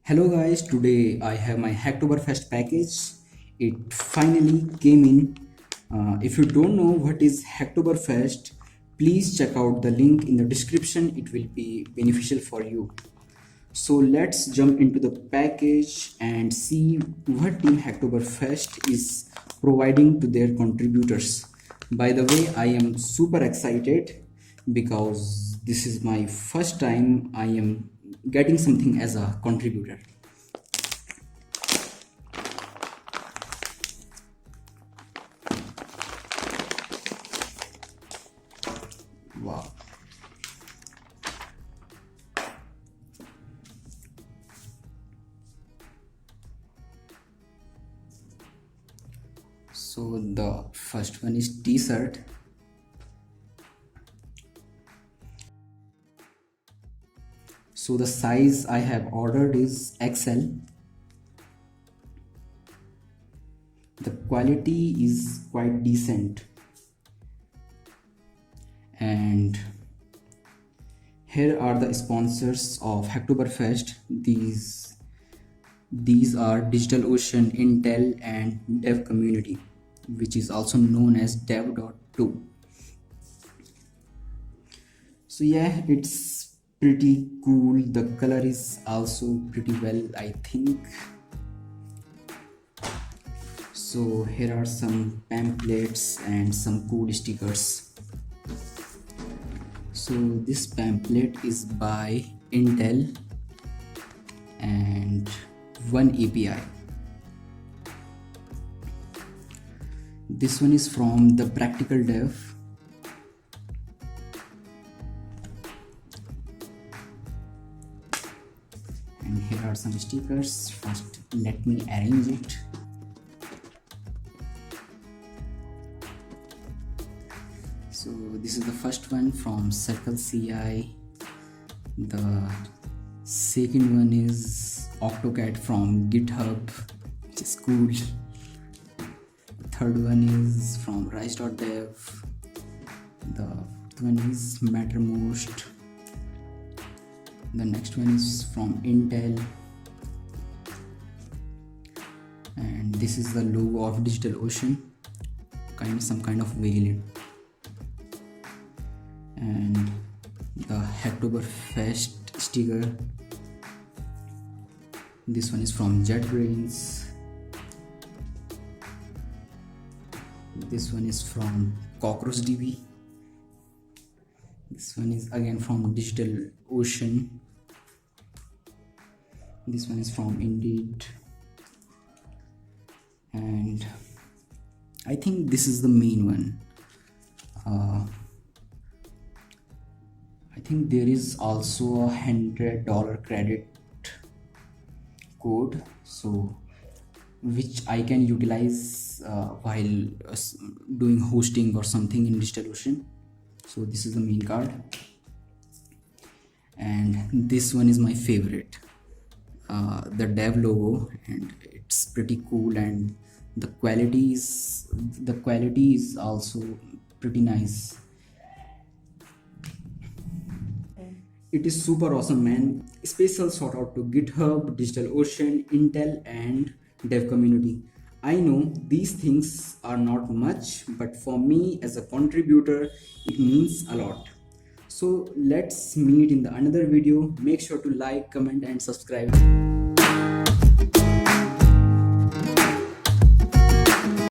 Hello guys, today I have my Hacktoberfest package. It finally came in. If you don't know what is Hacktoberfest, please check out the link in the description. It will be beneficial for you. So let's jump into the package and see what Team Hacktoberfest is providing to their contributors. By the way, I am super excited because this is my first time I am getting something as a contributor. Wow. So the first one is t-shirt. So the size I have ordered is XL. The quality is quite decent. And here are the sponsors of Hacktoberfest. These are DigitalOcean, Intel and Dev Community, which is also known as dev.to. So yeah, it's pretty cool. The color is also pretty well, I think. So here are some pamphlets and some cool stickers. So this pamphlet is by Intel and one API. This one is from the Practical Dev. And here are some stickers. First, let me arrange it. So this is the first one from Circle CI. The second one is AutoCAD from GitHub, which is cool. The third one is from Rise.dev. The fourth one is Mattermost. The next one is from Intel. And this is the logo of DigitalOcean, some kind of whale. And the Hacktoberfest sticker. This one is from JetBrains. This one is from CockroachDB. This one is again from DigitalOcean. This one is from Indeed. And I think this is the main one. I think there is also a $100 credit code, so which I can utilize while doing hosting or something in DigitalOcean. So this is the main card, and this one is my favorite, the dev logo, and it's pretty cool, and the quality is also pretty nice. It is super awesome, man. Special shout out to GitHub, DigitalOcean, Intel and Dev Community. I know these things are not much, but for me as a contributor, it means a lot. So let's meet in the another video. Make sure to like, comment and subscribe.